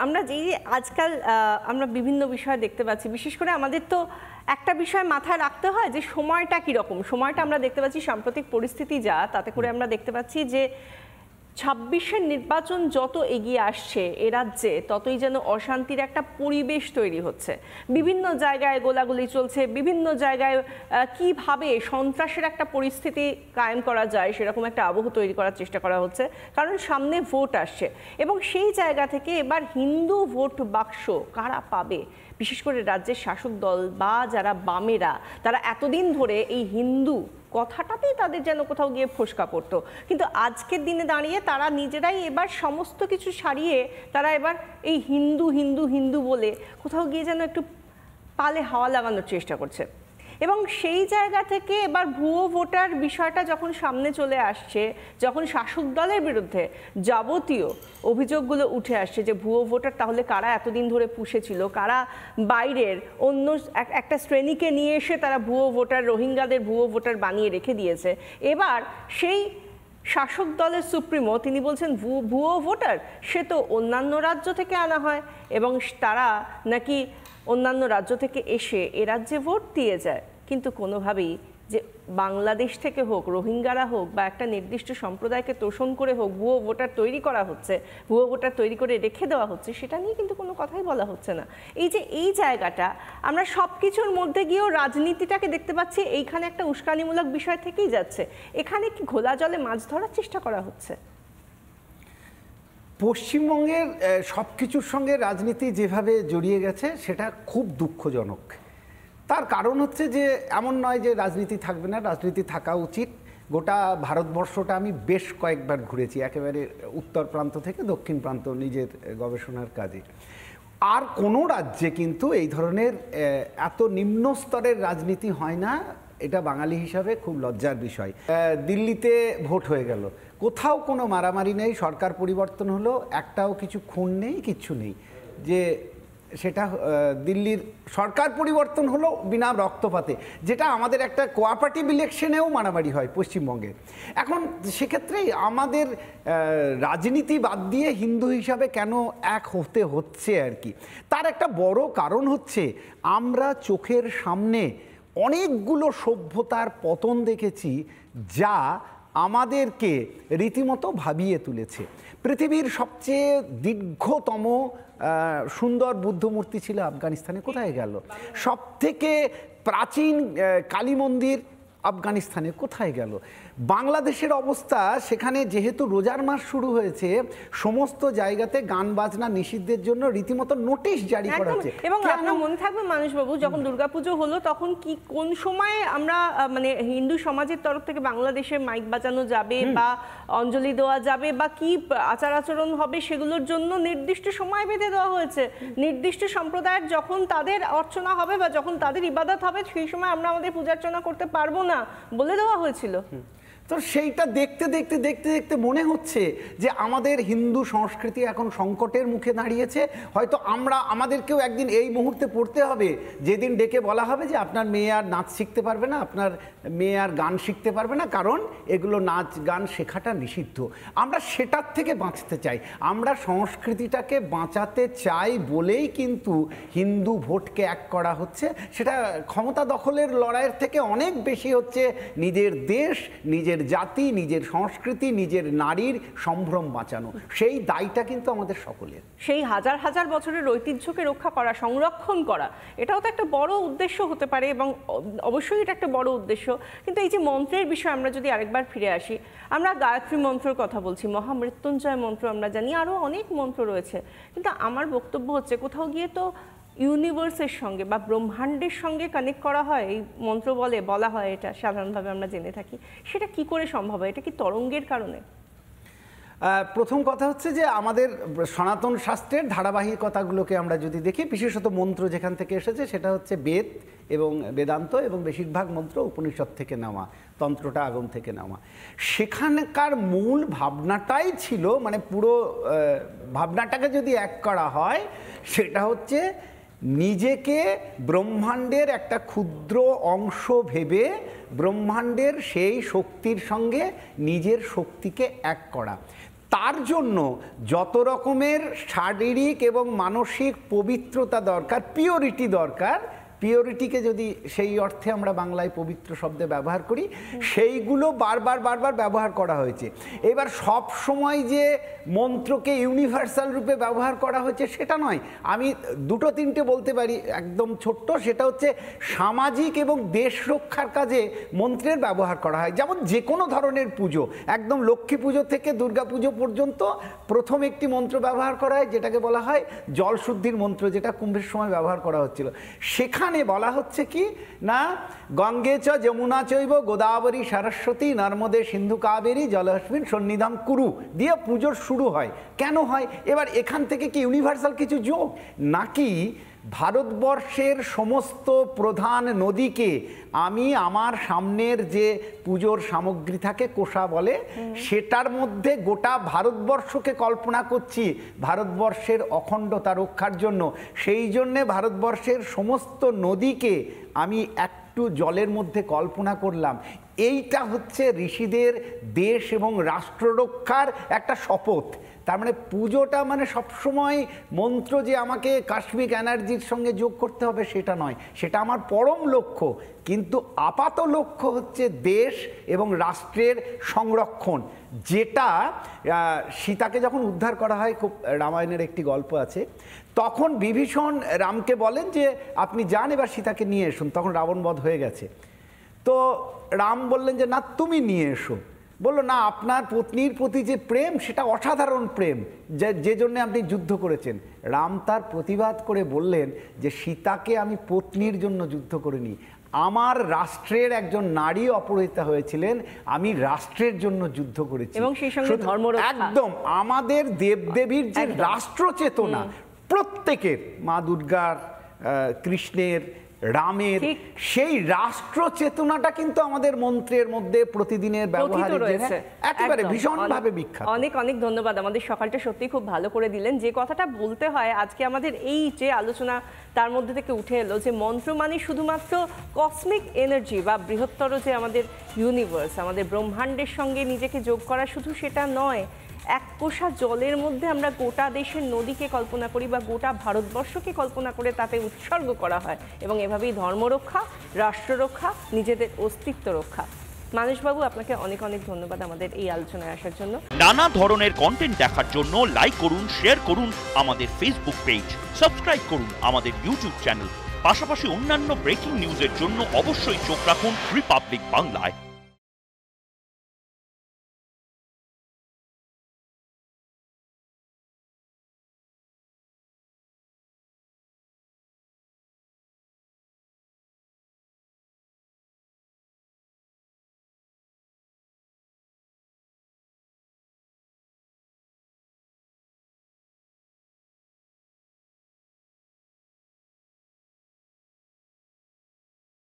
আমরা যেই আজকাল আমরা বিভিন্ন বিষয় দেখতে পাচ্ছি, বিশেষ করে আমাদের তো একটা বিষয় মাথায় রাখতে হয় যে সময়টা কীরকম। সময়টা আমরা দেখতে পাচ্ছি সাম্প্রতিক পরিস্থিতি যা, তাতে করে আমরা দেখতে পাচ্ছি যে 26-এর নির্বাচন যত এগিয়ে আসছে এ রাজ্যে, ততই যেন অশান্তির একটা পরিবেশ তৈরি হচ্ছে। বিভিন্ন জায়গায় গোলাগুলি চলছে, বিভিন্ন জায়গায় কিভাবে সন্ত্রাসের একটা পরিস্থিতি কায়েম করা যায় সেরকম একটা আবহ তৈরি করার চেষ্টা করা হচ্ছে, কারণ সামনে ভোট আসছে। এবং সেই জায়গা থেকে এবার হিন্দু ভোট বাক্স কারা পাবে, বিশেষ করে রাজ্যের শাসক দল বা যারা বামেরা, তারা এতদিন ধরে এই হিন্দু কথাটাতেই তাদের যেন কোথাও গিয়ে ফোসকা পড়তো, কিন্তু আজকের দিনে দাঁড়িয়ে তারা নিজেরাই এবার সমস্ত কিছু সারিয়ে তারা এবার এই হিন্দু হিন্দু হিন্দু বলে কোথাও গিয়ে যেন একটু পালে হাওয়া লাগানোর চেষ্টা করছে। এবং সেই জায়গা থেকে এবার ভুয়ো ভোটার বিষয়টা যখন সামনে চলে আসছে, যখন শাসক দলের বিরুদ্ধে যাবতীয় অভিযোগগুলো উঠে আসছে যে ভুয়ো ভোটার তাহলে কারা এতদিন ধরে পুষেছিল, কারা বাইরের অন্য একটা শ্রেণীকে নিয়ে এসে তারা ভুয়ো ভোটার, রোহিঙ্গাদের ভুয়ো ভোটার বানিয়ে রেখে দিয়েছে। এবার সেই শাসক দলের সুপ্রিমো তিনি বলছেন ভুয়ো ভোটার সে তো অন্যান্য রাজ্য থেকে আনা হয় এবং তারা নাকি অন্যান্য রাজ্য থেকে এসে এ রাজ্যে ভোট দিয়ে যায়, কিন্তু কোনোভাবেই যে বাংলাদেশ থেকে হোক, রোহিঙ্গারা হোক বা একটা নির্দিষ্ট সম্প্রদায়কে তোষণ করে হোক ভুয়ো ভোটার তৈরি করা হচ্ছে, ভুয়ো ভোটার তৈরি করে রেখে দেওয়া হচ্ছে, সেটা নিয়ে কিন্তু কোনো কথাই বলা হচ্ছে না। এই যে এই জায়গাটা আমরা সব কিছুর মধ্যে গিয়েও রাজনীতিটাকে দেখতে পাচ্ছি এইখানে একটা উস্কানিমূলক বিষয় থেকেই যাচ্ছে। এখানে কি ঘোলা জলে মাছ ধরার চেষ্টা করা হচ্ছে? পশ্চিমবঙ্গের সব কিছুর সঙ্গে রাজনীতি যেভাবে জড়িয়ে গেছে সেটা খুব দুঃখজনক। তার কারণ হচ্ছে যে এমন নয় যে রাজনীতি থাকবে না, রাজনীতি থাকা উচিত। গোটা ভারতবর্ষটা আমি বেশ কয়েকবার ঘুরেছি, একেবারে উত্তর প্রান্ত থেকে দক্ষিণ প্রান্ত, নিজের গবেষণার কাজে। আর কোনো রাজ্যে কিন্তু এই ধরনের এত নিম্ন স্তরের রাজনীতি হয় না, এটা বাঙালি হিসাবে খুব লজ্জার বিষয়। দিল্লিতে ভোট হয়ে গেল, কোথাও কোনো মারামারি নেই, সরকার পরিবর্তন হলো, একটাও কিছু খুন নেই, কিচ্ছু নেই। যে সেটা দিল্লির সরকার পরিবর্তন হলো বিনা রক্তপাতে, যেটা আমাদের একটা কোঅপারেটিভ ইলেকশনেও মারামারি হয় পশ্চিমবঙ্গে। এখন সেক্ষেত্রেই আমাদের রাজনীতি বাদ দিয়ে হিন্দু হিসাবে কেন এক হতে হচ্ছে আর কি, তার একটা বড় কারণ হচ্ছে আমরা চোখের সামনে অনেকগুলো সভ্যতার পতন দেখেছি যা আমাদেরকে রীতিমতো ভাবিয়ে তুলেছে। পৃথিবীর সবচেয়ে দীর্ঘতম সুন্দর বুদ্ধমূর্তি ছিল আফগানিস্তানে, কোথায় গেল? সবথেকে প্রাচীন কালী মন্দির আফগানিস্তানে কোথায় গেল? বাংলাদেশের অবস্থা, সেখানে যেহেতু রোজার মাস শুরু হয়েছে, সমস্ত জায়গাতে গান বাজনা নিষিদ্ধের জন্য রীতিমতো নোটিশ জারি করা হচ্ছে। এবং আপনার মনে থাকবে মানুষবাবু, যখন দুর্গাপুজো হলো তখন কি কোন সময় আমরা মানে হিন্দু সমাজের তরফ থেকে বাংলাদেশে মাইক বাজানো যাবে বা অঞ্জলি দেওয়া যাবে বা কি আচার আচরণ হবে সেগুলোর জন্য নির্দিষ্ট সময় বেঁধে দেওয়া হয়েছে। নির্দিষ্ট সম্প্রদায়ের যখন তাদের অর্চনা হবে বা যখন তাদের ইবাদত হবে সেই সময় আমরা আমাদের পূজার্চনা করতে পারবো না বলে দেওয়া হয়েছিল। তো সেইটা দেখতে দেখতে দেখতে দেখতে মনে হচ্ছে যে আমাদের হিন্দু সংস্কৃতি এখন সংকটের মুখে দাঁড়িয়েছে। হয়তো আমাদেরকেও একদিন এই মুহূর্তে পড়তে হবে, যেদিন ডেকে বলা হবে যে আপনার মেয়ে আর নাচ শিখতে পারবে না, আপনার মেয়ে আর গান শিখতে পারবে না, কারণ এগুলো নাচ গান শেখাটা নিষিদ্ধ। আমরা সেটার থেকে বাঁচতে চাই, আমরা সংস্কৃতিটাকে বাঁচাতে চাই বলেই কিন্তু হিন্দু ভোটকে এক করা হচ্ছে। সেটা ক্ষমতা দখলের লড়াইয়ের থেকে অনেক বেশি হচ্ছে নিজের দেশ, নিজের জাতি, নিজের সংস্কৃতি, নিজের নারীর সম্ভ্রম বাঁচানো। সেই দায়টা কিন্তু আমাদের সকলের। সেই হাজার হাজার বছরের ঐতিহ্যকে রক্ষা করা, সংরক্ষণ করা, এটাও তো একটা বড় উদ্দেশ্য হতে পারে এবং অবশ্যই এটা একটা বড় উদ্দেশ্য। কিন্তু এই যে মন্ত্রের বিষয় আমরা যদি আরেকবার ফিরে আসি, আমরা গায়ত্রী মন্ত্রের কথা বলছি, মহামৃত্যুঞ্জয় মন্ত্র আমরা জানি, আরও অনেক মন্ত্র রয়েছে, কিন্তু আমার বক্তব্য হচ্ছে কোথাও গিয়ে তো ইউনিভার্সের সঙ্গে বা ব্রহ্মাণ্ডের সঙ্গে কানেক্ট করা হয় এই মন্ত্র বলা হয়, এটা সাধারণভাবে আমরা জেনে থাকি। সেটা কি করে সম্ভব হয়? এটা কি তরঙ্গের কারণে? প্রথম কথা হচ্ছে যে আমাদের সনাতন শাস্ত্রের ধারাবাহিকতাগুলোকে আমরা যদি দেখি, বিশেষত মন্ত্র যেখান থেকে এসেছে সেটা হচ্ছে বেদ এবং বেদান্ত, এবং বেশিরভাগ মন্ত্র উপনিষদ থেকে নেওয়া, তন্ত্রটা আগম থেকে নেওয়া। সেখানকার মূল ভাবনাটাই ছিল, মানে পুরো ভাবনাটাকে যদি এক করা হয় সেটা হচ্ছে নিজেকে ব্রহ্মাণ্ডের একটা ক্ষুদ্র অংশ ভেবে ব্রহ্মাণ্ডের সেই শক্তির সঙ্গে নিজের শক্তিকে এক করা। তার জন্য যত রকমের শারীরিক এবং মানসিক পবিত্রতা দরকার, পিওরিটি দরকার, পিওরিটিকে যদি সেই অর্থে আমরা বাংলায় পবিত্র শব্দে ব্যবহার করি, সেইগুলো বারবার ব্যবহার করা হয়েছে। এবার সব সময় যে মন্ত্রকে ইউনিভার্সাল রূপে ব্যবহার করা হয়েছে সেটা নয়। আমি দুটো তিনটে বলতে পারি একদম ছোট্ট, সেটা হচ্ছে সামাজিক এবং দেশ রক্ষার কাজে মন্ত্রের ব্যবহার করা হয়। যেমন যে কোনো ধরনের পুজো, একদম লক্ষ্মী পুজো থেকে দুর্গা পুজো পর্যন্ত প্রথম একটি মন্ত্র ব্যবহার করা হয় যেটাকে বলা হয় জল শুদ্ধির মন্ত্র, যেটা কুম্ভের সময় ব্যবহার করা হচ্ছিল। সেখানে বলা হচ্ছে কি না, গঙ্গে চ যমুনা চৈব গোদাবরী সরস্বতী নর্মদে সিন্ধু কাবেরী জলহস্মিন সন্নিধাম কুরু দিয়ে পুজোর শুরু হয়। কেন হয়? এবার এখান থেকে কি ইউনিভার্সাল কিছু যোগ, নাকি ভারতবর্ষের সমস্ত প্রধান নদীকে আমি আমার সামনের যে পুজোর সামগ্রী থাকে, কোষা বলে, সেটার মধ্যে গোটা ভারতবর্ষকে কল্পনা করছি ভারতবর্ষের অখণ্ডতা রক্ষার জন্য। সেই জন্যে ভারতবর্ষের সমস্ত নদীকে আমি একটু জলের মধ্যে কল্পনা করলাম। এইটা হচ্ছে ঋষিদের দেশ এবং রাষ্ট্র রক্ষার একটা শপথ। তার মানে পুজোটা মানে সবসময় মন্ত্র যে আমাকে কসমিক এনার্জির সঙ্গে যোগ করতে হবে সেটা নয়, সেটা আমার পরম লক্ষ্য। কিন্তু আপাত লক্ষ্য হচ্ছে দেশ এবং রাষ্ট্রের সংরক্ষণ, যেটা সীতাকে যখন উদ্ধার করা হয়, খুব রামায়ণের একটি গল্প আছে, তখন বিভীষণ রামকে বলেন যে আপনি যান, এবার সীতাকে নিয়ে এসুন। তখন রাবণ বধ হয়ে গেছে। তো রাম বললেন যে না, তুমি নিয়ে এসো। বললো না, আপনার পত্নীর প্রতি যে প্রেম সেটা অসাধারণ প্রেম, যে জন্য আপনি যুদ্ধ করেছেন। রাম তার প্রতিবাদ করে বললেন যে সীতাকে আমি পত্নীর জন্য যুদ্ধ করিনি, আমার রাষ্ট্রের একজন নারী অপহৃতা হয়েছিলেন, আমি রাষ্ট্রের জন্য যুদ্ধ করেছি। এবং সেই সঙ্গে ধর্মরক্ষা। একদম আমাদের দেবদেবীর যে রাষ্ট্র চেতনা প্রত্যেকের, মা দুর্গার, কৃষ্ণের, রামের, সেই রাষ্ট্র চেতনাটা কিন্তু আমাদের মন্ত্রের মধ্যে প্রতিদিনের ব্যবহারে একেবারে ভীষণভাবে বিখ্যাত। অনেক অনেক ধন্যবাদ। আমাদের সকালটা সত্যি খুব ভালো করে দিলেন। যে কথাটা বলতে হয় আজকে আমাদের এই যে আলোচনা, তার মধ্যে থেকে উঠে এলো যে মন্ত্র মানে শুধুমাত্র কসমিক এনার্জি বা বৃহত্তর যে আমাদের ইউনিভার্স, আমাদের ব্রহ্মাণ্ডের সঙ্গে নিজেকে যোগ করা, শুধু সেটা নয়, এক কোষা জলের মধ্যে আমরা গোটা দেশের নদীকে কল্পনা করি বা গোটা ভারতবর্ষকে কল্পনা করে তাতে উৎসর্গ করা হয়। এবং এভাবেই ধর্মরক্ষা, রাষ্ট্ররক্ষা, নিজেদের অস্তিত্ব রক্ষা। মানসবাবু, আপনাকে অনেক অনেক ধন্যবাদ আমাদের এই আলোচনায় আসার জন্য। নানা ধরনের কন্টেন্ট দেখার জন্য লাইক করুন, শেয়ার করুন আমাদের ফেসবুক পেজ, সাবস্ক্রাইব করুন আমাদের ইউটিউব চ্যানেল। পাশাপাশি অন্যান্য ব্রেকিং নিউজের জন্য অবশ্যই চোখ রাখুন রিপাবলিক বাংলায়।